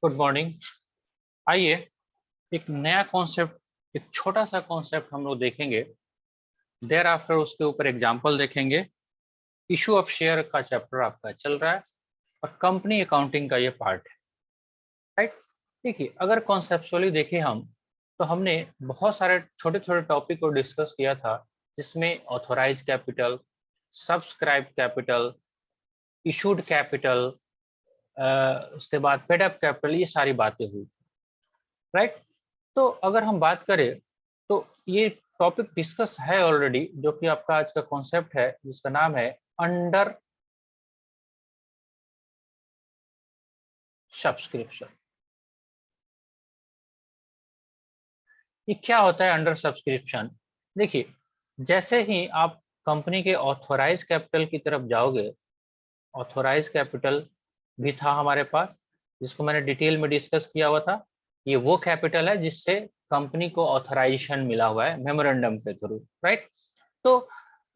Good morning. आइए एक नया कॉन्सेप्ट, एक छोटा सा कॉन्सेप्ट हम लोग देखेंगे। देयर आफ्टर उसके ऊपर एग्जांपल देखेंगे। इशू ऑफ शेयर का चैप्टर आपका चल रहा है और कंपनी अकाउंटिंग का ये पार्ट है, राइट। देखिए, अगर कॉन्सेप्चुअली देखें हम, तो हमने बहुत सारे छोटे छोटे टॉपिक को डिस्कस किया था, जिसमें authorise capital, subscribe capital, issued capital, उसके बाद पेड अप कैपिटल, ये सारी बातें हुई, राइट। तो अगर हम बात करें तो ये टॉपिक डिस्कस है ऑलरेडी, जो कि आपका आज का कॉन्सेप्ट है, जिसका नाम है अंडर सब्सक्रिप्शन। ये क्या होता है अंडर सब्सक्रिप्शन? देखिए, जैसे ही आप कंपनी के ऑथोराइज कैपिटल की तरफ जाओगे, ऑथोराइज कैपिटल भी था हमारे पास, जिसको मैंने डिटेल में डिस्कस किया हुआ था। ये वो कैपिटल है जिससे कंपनी को ऑथराइजेशन मिला हुआ है मेमोरेंडम के थ्रू, राइट। तो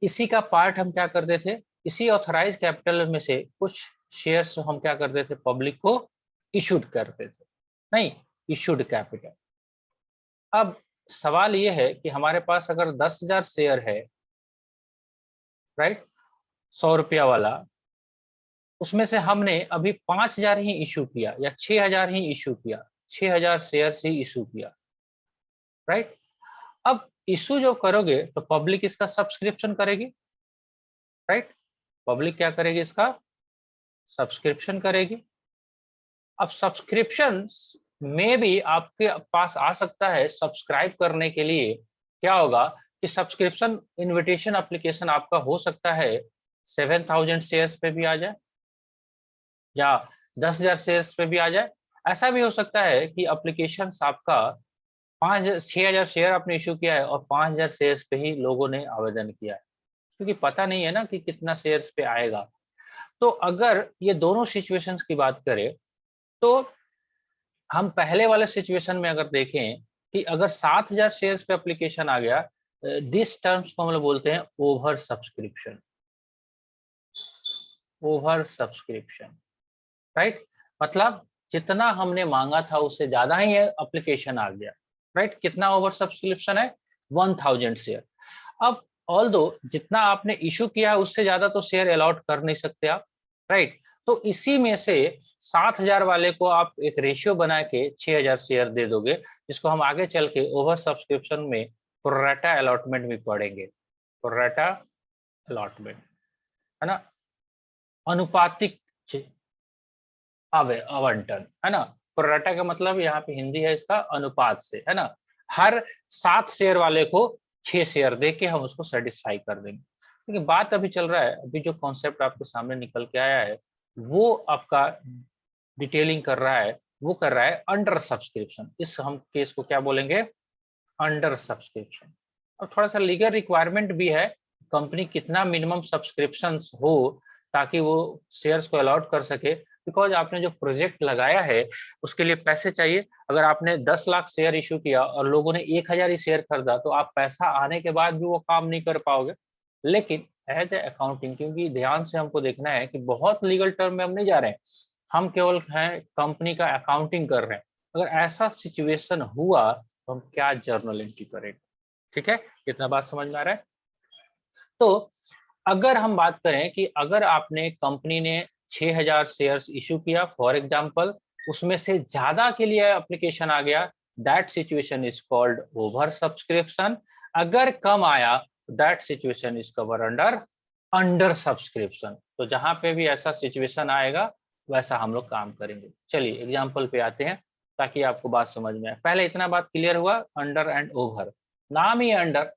इसी का पार्ट हम क्या करते थे, इसी ऑथराइज कैपिटल में से कुछ शेयर्स हम क्या करते थे, पब्लिक को इशूड करते थे, नहीं, इशूड कैपिटल। अब सवाल ये है कि हमारे पास अगर 10,000 शेयर है, राइट, 100 रुपया वाला, उसमें से हमने अभी 5,000 ही इशू किया या 6,000 ही इशू किया, 6,000 शेयर ही इशू किया, राइट। अब इशू जो करोगे तो पब्लिक इसका सब्सक्रिप्शन करेगी, राइट। पब्लिक क्या करेगी, इसका सब्सक्रिप्शन करेगी। अब सब्सक्रिप्शन में भी आपके पास आ सकता है सब्सक्राइब करने के लिए। क्या होगा कि सब्सक्रिप्शन इनविटेशन एप्लीकेशन आपका हो सकता है 7,000 शेयर्स पे भी आ जाए या 10,000 शेयर्स पे भी आ जाए। ऐसा भी हो सकता है कि एप्लीकेशन आपका 6,000 शेयर आपने इशू किया है और 5,000 शेयर्स पे ही लोगों ने आवेदन किया है, क्योंकि पता नहीं है ना कि कितना शेयर्स पे आएगा। तो अगर ये दोनों सिचुएशंस की बात करें, तो हम पहले वाले सिचुएशन में अगर देखें कि अगर 7,000 शेयर्स पे एप्लीकेशन आ गया, दिस टर्म्स को हम लोग बोलते हैं over subscription. Over subscription, right. मतलब जितना हमने मांगा था उससे ज्यादा ही एप्लीकेशन आ गया, राइट। कितना ओवर सब्सक्रिप्शन है? 1,000 शेयर। अब ऑल्दो जितना आपने इशू किया है उससे ज्यादा तो शेयर अलॉट कर नहीं सकते आप, राइट। तो इसी में से 7,000 वाले को आप एक रेशियो बना के 6,000 शेयर दे दोगे, जिसको हम आगे चल के ओवर सब्सक्रिप्शन में प्रोरेटा अलॉटमेंट भी पढ़ेंगे। प्रोरेटा अलॉटमेंट, है ना, अनुपातिक आवंटन, है ना। प्रोरेटा का मतलब यहाँ पे हिंदी है इसका अनुपात से, है ना। हर 7 शेयर वाले को 6 शेयर दे के हम उसको सेटिस्फाई कर देंगे। क्योंकि बात अभी चल रहा है, अभी जो कॉन्सेप्ट आपके सामने निकल के आया है वो आपका डिटेलिंग कर रहा है, वो कर रहा है अंडर सब्सक्रिप्शन। इस हम केस को क्या बोलेंगे? Under subscription. और थोड़ा सा लीगल रिक्वायरमेंट भी है, कंपनी कितना मिनिमम सब्सक्रिप्शन हो ताकि वो शेयर्स को अलॉट कर सके। बिकॉज आपने जो प्रोजेक्ट लगाया है उसके लिए पैसे चाहिए। अगर आपने 10 लाख शेयर इशू किया और लोगों ने 1,000 ही शेयर खरीदा, तो आप पैसा आने के बाद भी वो काम नहीं कर पाओगे। लेकिन एज ए अकाउंटिंग, क्योंकि ध्यान से हमको देखना है कि बहुत लीगल टर्म में हम नहीं जा रहे हैं, हम केवल हैं कंपनी का अकाउंटिंग कर रहे हैं। अगर ऐसा सिचुएशन हुआ तो हम क्या जर्नल एंट्री करेंगे? ठीक है, कितना बात समझ में आ रहा है? तो अगर हम बात करें कि अगर आपने कंपनी ने 6,000 शेयर्स इशू किया फॉर एग्जांपल, उसमें से ज्यादा के लिए एप्लीकेशन आ गया, that situation is called over subscription. अगर कम आया, that situation is cover under under subscription. तो जहां पे भी ऐसा सिचुएशन आएगा वैसा हम लोग काम करेंगे। चलिए एग्जाम्पल पे आते हैं ताकि आपको बात समझ में आए। पहले इतना बात क्लियर हुआ, अंडर एंड ओवर। नाम ही अंडर,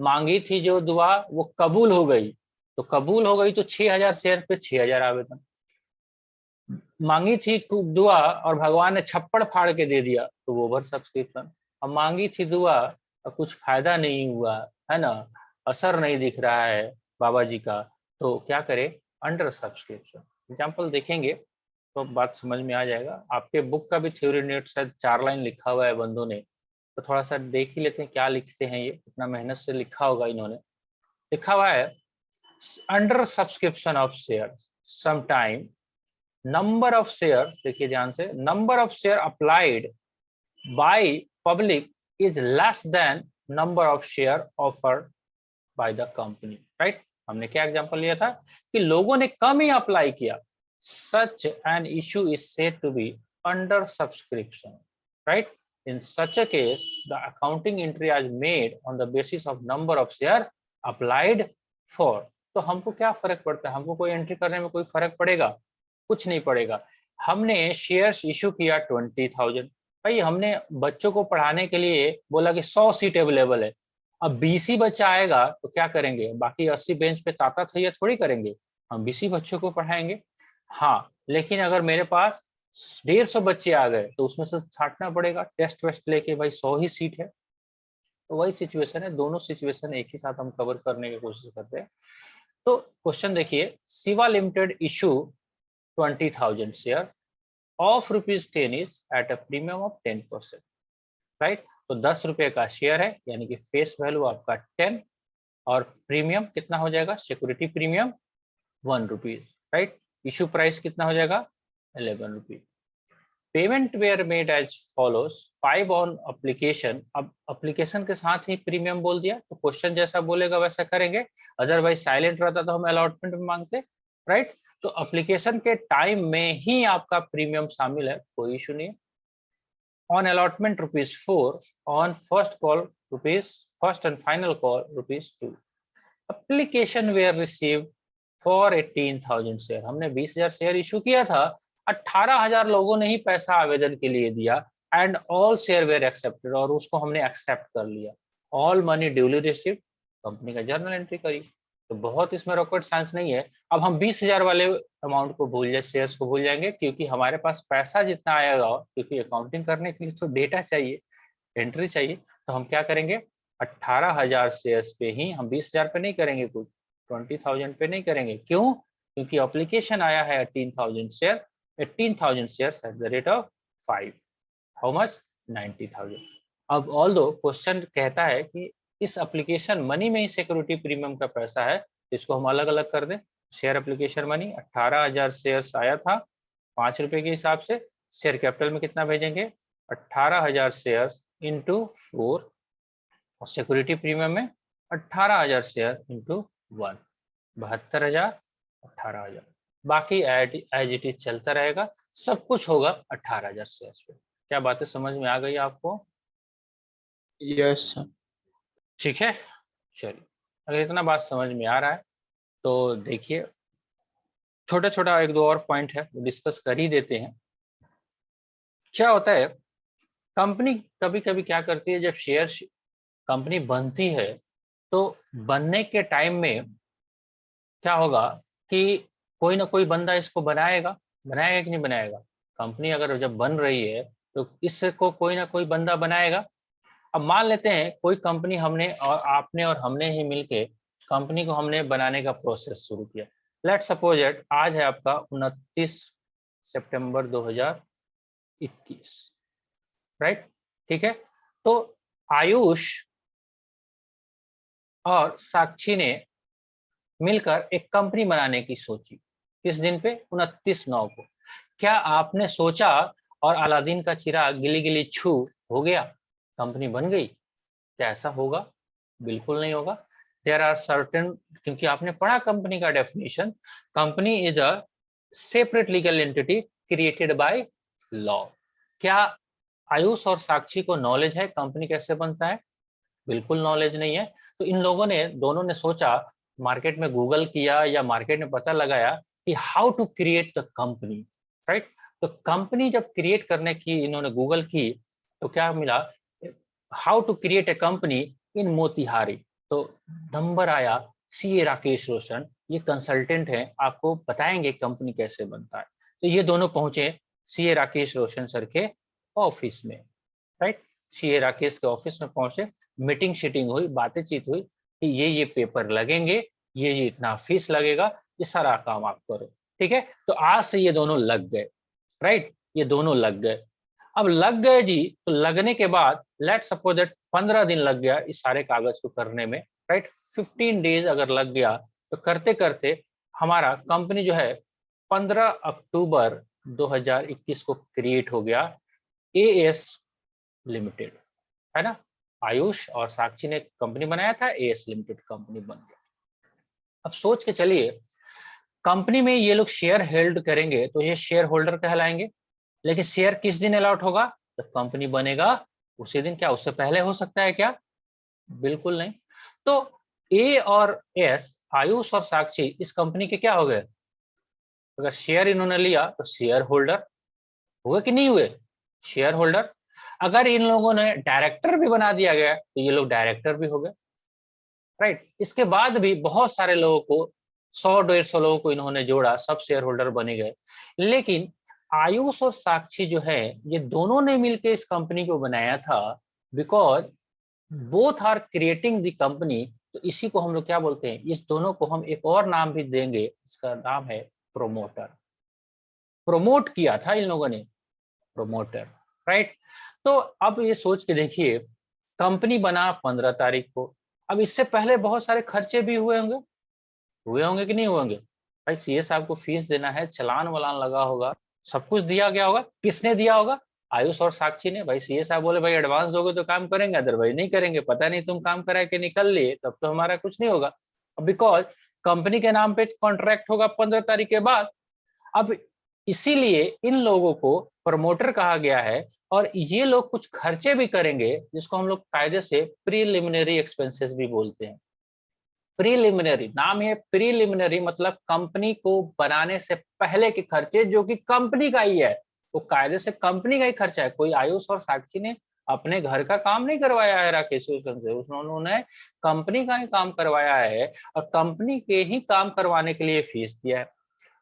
मांगी थी जो दुआ वो कबूल हो गई, तो कबूल हो गई तो 6,000 शेयर पे 6,000 आवेदन। मांगी थी दुआ और भगवान ने छप्पड़ फाड़ के दे दिया, तो वो ओवर सब्सक्रिप्शन। अब मांगी थी दुआ और कुछ फायदा नहीं हुआ, है ना, असर नहीं दिख रहा है बाबा जी का, तो क्या करे? Under subscription. एग्जाम्पल देखेंगे तो बात समझ में आ जाएगा। आपके बुक का भी थ्योरी नेट शायद 4 लाइन लिखा हुआ है बंदों ने, तो थोड़ा सा देख ही लेते हैं क्या लिखते हैं, ये इतना मेहनत से लिखा होगा इन्होंने। लिखा हुआ है under subscription of share, some time number of share, देखिए ध्यान से, number of share applied by public is less than number of share offered by the company, right. हमने क्या एग्जांपल लिया था कि लोगों ने कम ही अप्लाई किया, such an issue is said to be under subscription, right. In such a case, the accounting entry is made on the basis of number of share applied for. तो हमको क्या फर्क पड़ता है, हमको कोई एंट्री करने में कोई फर्क पड़ेगा, कुछ नहीं पड़ेगा। हमने शेयर्स इशू किया 20,000, भाई हमने बच्चों को पढ़ाने के लिए बोला कि 100 सीट अवेलेबल है, अब 20 ही बच्चा आएगा तो क्या करेंगे, बाकी 80 बेंच पे ताता थैया थोड़ी करेंगे, हम 20 ही बच्चों को पढ़ाएंगे। हाँ, लेकिन अगर मेरे पास 150 बच्चे आ गए तो उसमें से छांटना पड़ेगा, टेस्ट वेस्ट लेके, भाई 100 ही सीट है। तो वही सिचुएशन है, दोनों सिचुएशन एक ही साथ हम कवर करने की कोशिश करते हैं। तो क्वेश्चन देखिए, Shiva limited issue 20,000 share of ₹10 is at a premium of 10%, right. तो 10 रुपए का शेयर है, यानी कि फेस वैल्यू आपका 10 और प्रीमियम कितना हो जाएगा, security premium ₹1, right. Issue price कितना हो जाएगा, ₹11। Payment were made as follows 5 on application. अब एप्लीकेशन के साथ ही प्रीमियम बोल दिया, तो क्वेश्चन जैसा बोलेगा वैसा करेंगे, अदरवाइज साइलेंट रहता तो हम अलॉटमेंट में मांगते, राइट। तो एप्लीकेशन के टाइम में ही आपका प्रीमियम शामिल है, कोई इशू नहीं है। On allotment ₹4, on first call first and final call ₹2। Application were received for 18,000 share, हमने 20,000 शेयर इशू किया था, 18,000 लोगों ने ही पैसा आवेदन के लिए दिया, and all share were accepted, और उसको हमने एक्सेप्ट कर लिया। All money duly received, company का जर्नल एंट्री करी। तो बहुत इसमें रॉकेट साइंस नहीं है। अब हम 20,000 वाले अमाउंट को भूल जाए, शेयर्स को भूल जाएंगे, क्योंकि हमारे पास पैसा जितना आएगा, क्योंकि अकाउंटिंग करने के लिए तो डेटा चाहिए, एंट्री चाहिए, तो हम क्या करेंगे, 18,000 शेयर्स पे ही, हम 20,000 पे नहीं करेंगे, कुछ 20,000 पे नहीं करेंगे। क्यों? क्योंकि एप्लीकेशन आया है 18,000 share, 18,000 shares at the rate of 5, how much, 90,000। अब ऑल्दो क्वेश्चन कहता है कि इस एप्लीकेशन मनी में ही सिक्योरिटी प्रीमियम का पैसा है, इसको हम अलग अलग कर दें। शेयर एप्लीकेशन मनी 18,000 शेयर्स आया था ₹5 के हिसाब से, शेयर कैपिटल में कितना भेजेंगे, 18,000 शेयर्स इंटू 4, और सिक्योरिटी प्रीमियम में 18,000 शेयर इंटू 1, 72,000, 18,000, बाकी एज इट इज चलता रहेगा, सब कुछ होगा 18,000 शेयर्स पे। क्या बातें समझ में आ गई आपको? Yes sir. ठीक है, चलिए, अगर इतना बात समझ में आ रहा है तो देखिए, छोटा छोटा एक दो और पॉइंट है वो डिस्कस कर ही देते हैं। क्या होता है, कंपनी कभी कभी क्या करती है, जब शेयर कंपनी बनती है तो बनने के टाइम में क्या होगा कि कोई ना कोई बंदा इसको बनाएगा, बनाएगा कि नहीं बनाएगा। कंपनी अगर जब बन रही है तो इसको कोई ना कोई बंदा बनाएगा। अब मान लेते हैं कोई कंपनी, हमने और आपने और हमने ही मिलके कंपनी को हमने बनाने का प्रोसेस शुरू किया। लेट्स सपोज इट, आज है आपका 29 सितंबर 2021, राइट, ठीक है। तो आयुष और साक्षी ने मिलकर एक कंपनी बनाने की सोची, किस दिन पे, 29/9 को। क्या आपने सोचा और अलादीन का चिराग गिली गिली छू हो गया, कंपनी बन गई? क्या ऐसा होगा? बिल्कुल नहीं होगा। देयर आर सर्टेन, क्योंकि आपने पढ़ा कंपनी का definition, company is a separate legal entity created by law. क्या आयुष और साक्षी को नॉलेज है कंपनी कैसे बनता है? बिल्कुल नॉलेज नहीं है। तो इन लोगों ने, दोनों ने सोचा, मार्केट में गूगल किया या मार्केट में पता लगाया कि how to create the company, right. तो कंपनी जब क्रिएट करने की इन्होंने गूगल की तो क्या मिला, how to create a company in Motihari. तो नंबर आया सीए राकेश रोशन, ये कंसल्टेंट हैं, आपको बताएंगे कंपनी कैसे बनता है। तो ये दोनों पहुंचे सीए राकेश रोशन सर के ऑफिस में, राइट। सीए राकेश के ऑफिस में पहुंचे, मीटिंग शीटिंग हुई, बातचीत हुई कि ये पेपर लगेंगे, ये इतना फीस लगेगा, ये सारा काम आप करो, ठीक है। तो आज से ये दोनों लग गए, राइट, ये दोनों लग गए। अब लग गए जी, तो लगने के बाद लेट सपोज दैट 15 दिन लग गया इस सारे कागज को करने में, राइट। 15 डेज अगर लग गया तो करते करते हमारा कंपनी जो है 15 अक्टूबर 2021 को क्रिएट हो गया एएस लिमिटेड, है ना। आयुष और साक्षी ने कंपनी बनाया था, एएस लिमिटेड कंपनी बन गया। अब सोच के चलिए, कंपनी में ये लोग शेयर होल्ड करेंगे तो ये शेयर होल्डर कहलाएंगे, लेकिन शेयर किस दिन अलॉट होगा, जब कंपनी बनेगा उसी दिन। क्या उससे पहले हो सकता है क्या? बिल्कुल नहीं। तो ए और एस, आयुष और साक्षी, इस कंपनी के क्या हो गए? अगर शेयर इन्होंने लिया तो शेयर होल्डर हुए कि नहीं हुए? Share holder. अगर इन लोगों ने डायरेक्टर भी बना दिया गया तो ये लोग डायरेक्टर भी हो गए, राइट। इसके बाद भी बहुत सारे लोगों को, 100-150 लोगों को इन्होंने जोड़ा, सब शेयर होल्डर बने गए। लेकिन आयुष और साक्षी जो है, ये दोनों ने मिलकर इस कंपनी को बनाया था, because both are creating the company. तो इसी को हम लोग क्या बोलते हैं, इस दोनों को हम एक और नाम भी देंगे, इसका नाम है प्रोमोटर। प्रोमोट किया था इन लोगों ने, प्रोमोटर, राइट। तो अब ये सोच के देखिए, कंपनी बना 15 तारीख को। अब इससे पहले बहुत सारे खर्चे भी हुए होंगे कि नहीं होंगे? भाई सीए साहब को फीस देना है, चलान वलान लगा होगा, सब कुछ दिया गया होगा। किसने दिया होगा? आयुष और साक्षी ने। भाई सीए साहब बोले भाई एडवांस दोगे तो काम करेंगे, अदरवाइज नहीं करेंगे। पता नहीं तुम काम करा के निकल लिए तब तो हमारा कुछ नहीं होगा, बिकॉज कंपनी के नाम पे कॉन्ट्रैक्ट होगा 15 तारीख के बाद। अब इसीलिए इन लोगों को प्रमोटर कहा गया है, और ये लोग कुछ खर्चे भी करेंगे जिसको हम लोग कायदे से प्रीलिमिनरी एक्सपेंसेस भी बोलते हैं। प्रीलिमिनरी नाम है, प्रीलिमिनरी मतलब कंपनी को बनाने से पहले के खर्चे, जो कि कंपनी का ही है, वो कायदे से कंपनी का ही खर्चा है। कोई आयुष और साक्षी ने अपने घर का काम नहीं करवाया है राकेश रोशन से, उन्होंने कंपनी का ही काम करवाया है, और कंपनी के ही काम करवाने के लिए फीस दिया है।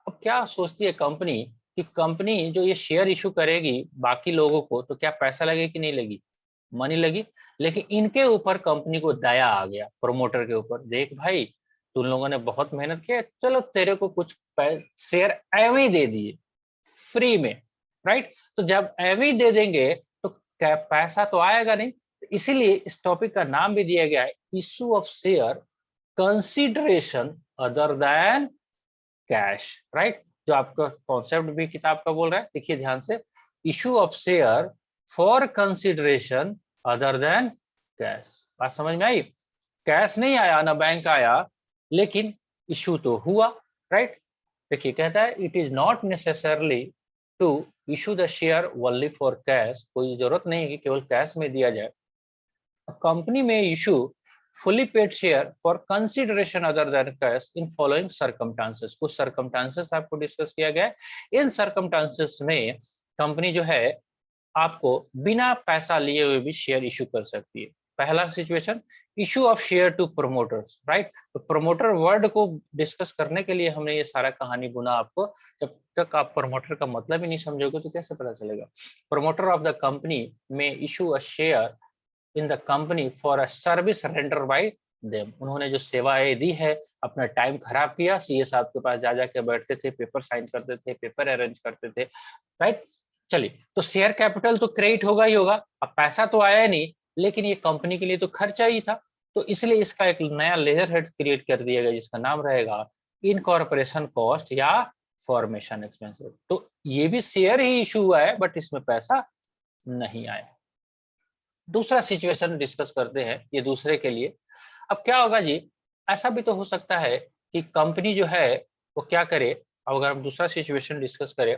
अब क्या सोचती है कंपनी कि कंपनी जो ये शेयर इशू करेगी बाकी लोगों को, तो क्या पैसा लगेगी कि नहीं लगी? मनी लगी। लेकिन इनके ऊपर कंपनी को दया आ गया, प्रोमोटर के ऊपर, देख भाई तुम लोगों ने बहुत मेहनत किया, चलो तेरे को कुछ शेयर एवं ही दे दिए, फ्री में, राइट। तो जब एवं ही दे देंगे तो क्या पैसा तो आएगा नहीं। इसीलिए इस टॉपिक का नाम भी दिया गया है, issue of share consideration other than cash, right. जो आपका कॉन्सेप्ट भी किताब का बोल रहा है, देखिए ध्यान से, issue of share for consideration other than cash. बात समझ में आई? कैश नहीं आया ना, बैंक आया, लेकिन इशू तो हुआ, राइट। देखिए कहता है it is not necessarily to issue the share only for cash. कोई जरूरत नहीं है कि केवल कैश में दिया जाए। कंपनी में issue fully paid share for consideration other than cash in following circumstances। कुछ circumstances आपको डिस्कस किया गया है। इन circumstances में कंपनी जो है आपको बिना पैसा लिए हुए भी शेयर इशू कर सकती है। पहला situation, issue of share to promoters, right. तो प्रोमोटर वर्ड को डिस्कस करने के लिए हमने ये सारा कहानी बुना आपको। जब तक आप प्रोमोटर का मतलब ही नहीं समझोगे तो कैसे पता चलेगा? प्रोमोटर ऑफ द कंपनी में issue a share in the company for a service render bye them. उन्होंने जो सेवाएं दी है, अपना टाइम खराब किया, सीए साहब के पास जा जाके बैठते थे, पेपर साइन करते थे, पेपर अरेंज करते थे, राइट। चलिए, तो शेयर कैपिटल तो क्रेडिट होगा ही होगा। अब पैसा तो आया नहीं, लेकिन ये कंपनी के लिए तो खर्चा ही था, तो इसलिए इसका एक नया लेजर हेड क्रिएट कर दिया गया जिसका नाम रहेगा इनकॉर्पोरेशन कॉस्ट या फॉर्मेशन एक्सपेंसेस। तो ये भी शेयर ही इशू हुआ है, बट इसमें पैसा नहीं आया। दूसरा सिचुएशन डिस्कस करते हैं, ये दूसरे के लिए। अब क्या होगा जी, ऐसा भी तो हो सकता है कि कंपनी जो है वो क्या करे। अब अगर हम दूसरा सिचुएशन डिस्कस करें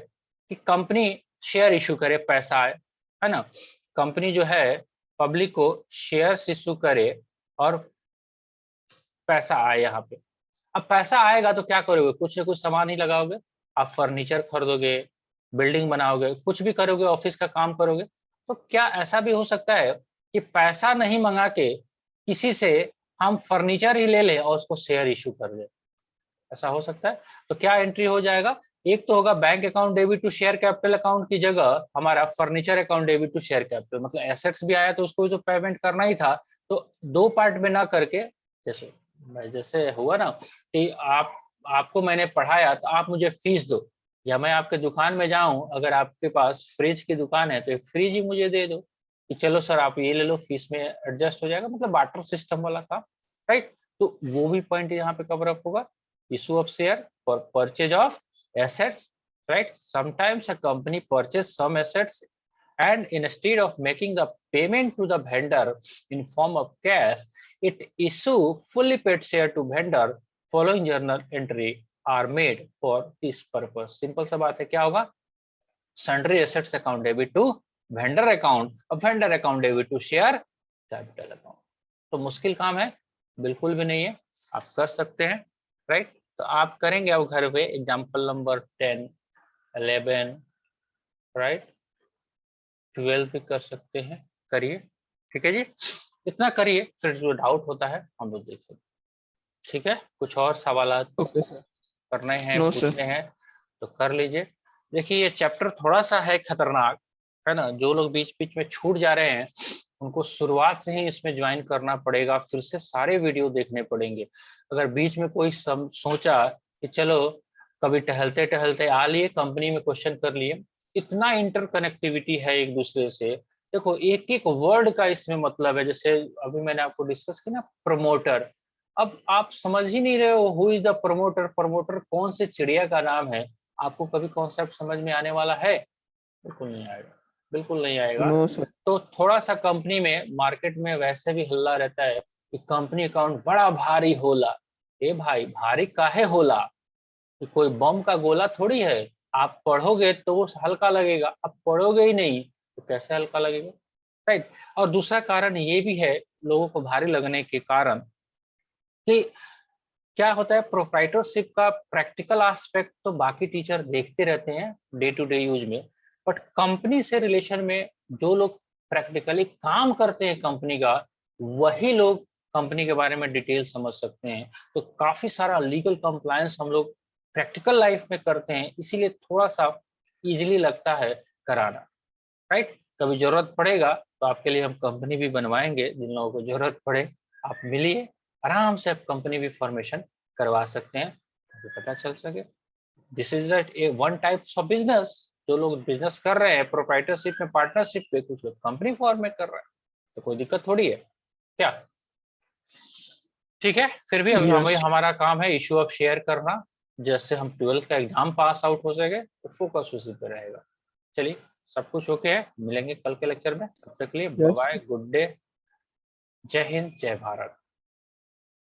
कि कंपनी शेयर इशू करे, पैसा आए, है ना। कंपनी जो है पब्लिक को शेयर इशू करे और पैसा आए यहाँ पे। अब पैसा आएगा तो क्या करोगे? कुछ ना कुछ सामान ही लगाओगे, आप फर्नीचर खरीदोगे, बिल्डिंग बनाओगे, कुछ भी करोगे, ऑफिस का काम करोगे। तो क्या ऐसा भी हो सकता है कि पैसा नहीं मंगा के किसी से हम फर्नीचर ही ले लें और उसको शेयर इशू कर दें? ऐसा हो सकता है। तो क्या एंट्री हो जाएगा? एक तो होगा bank account debit to share capital account की जगह हमारा furniture account debit to share capital, मतलब एसेट्स भी आया तो उसको जो पेमेंट करना ही था, तो दो पार्ट में ना करके, जैसे जैसे हुआ ना कि आपको मैंने पढ़ाया तो आप मुझे फीस दो, या मैं आपके दुकान में जाऊं, अगर आपके पास फ्रिज की दुकान है तो एक फ्रिज ही मुझे दे दो कि चलो सर आप ये ले लो, फीस में एडजस्ट हो जाएगा, मतलब बार्टर सिस्टम वाला काम, राइट। तो वो भी पॉइंट यहाँ पे कवर अप होगा, issue of share for purchase of assets, right? Sometimes a company purchase some assets and instead of making the payment to the vendor in form of cash, it issue fully paid share to vendor. Following journal entry are made for this purpose. Simple सा बात है, क्या होगा? Sundry assets account debit to vendor account, a vendor account debit to share capital account. तो मुश्किल काम है? बिल्कुल भी नहीं है, आप कर सकते हैं, राइट? तो आप करेंगे अब घर पे एग्जाम्पल नंबर 10, 11, राइट, 12 भी कर सकते हैं, करिए, ठीक है जी, इतना करिए, फिर जो डाउट होता है हम लोग देखेंगे, ठीक है? कुछ और सवाल ओके सर। करने हैं, नो पूछने सर। हैं तो कर लीजिए। देखिए ये चैप्टर थोड़ा सा है खतरनाक, है ना? जो लोग बीच बीच में छूट जा रहे हैं उनको शुरुआत से ही इसमें ज्वाइन करना पड़ेगा, फिर से सारे वीडियो देखने पड़ेंगे। अगर बीच में कोई सोचा कि चलो कभी टहलते टहलते आ लिए कंपनी में क्वेश्चन कर लिए, इतना इंटरकनेक्टिविटी है एक दूसरे से। देखो एक एक वर्ड का इसमें मतलब है, जैसे अभी मैंने आपको डिस्कस किया ना, प्रमोटर। अब आप समझ ही नहीं रहे हो who is the promoter, promoter कौन से चिड़िया का नाम है, आपको कभी कॉन्सेप्ट समझ में आने वाला है? बिल्कुल नहीं आएगा, बिल्कुल नहीं आएगा। No sir. तो थोड़ा सा कंपनी में मार्केट में वैसे भी हल्ला रहता है कि कंपनी अकाउंट बड़ा भारी होला। ए भाई भारी काहे होला? कि कोई बम का गोला थोड़ी है, आप पढ़ोगे तो वो हल्का लगेगा, आप पढ़ोगे ही नहीं तो कैसे हल्का लगेगा, राइट? और दूसरा कारण ये भी है लोगों को भारी लगने के कारण कि क्या होता है, प्रोप्राइटरशिप का प्रैक्टिकल एस्पेक्ट तो बाकी टीचर देखते रहते हैं डे टू डे यूज में, बट कंपनी से रिलेशन में जो लोग प्रैक्टिकली काम करते हैं कंपनी का, वही लोग कंपनी के बारे में डिटेल समझ सकते हैं। तो काफी सारा लीगल कंप्लायंस हम लोग प्रैक्टिकल लाइफ में करते हैं, इसीलिए थोड़ा सा इजीली लगता है कराना, राइट? कभी जरूरत पड़ेगा तो आपके लिए हम कंपनी भी बनवाएंगे, जिन लोगों को जरूरत पड़े आप मिलिए, आराम से आप कंपनी भी फॉर्मेशन करवा सकते हैं, तो पता चल सके। This is a one type of business. जो लोग बिजनेस कर रहे हैं प्रोप्राइटरशिप में, पार्टनरशिप पे, कुछ लोग कंपनी फॉर्म में कर रहे हैं, तो कोई दिक्कत थोड़ी है क्या? ठीक है, फिर भी हमें यस। हमारा काम है इशू ऑफ शेयर करना। जैसे हम 12th का एग्जाम पास आउट हो सके तो फोकस उसी पे रहेगा। चलिए, सब कुछ ओके है, मिलेंगे कल के लेक्चर में, तब तक के लिए bye yes. Bye, good day, Jai Hind, जय भारत।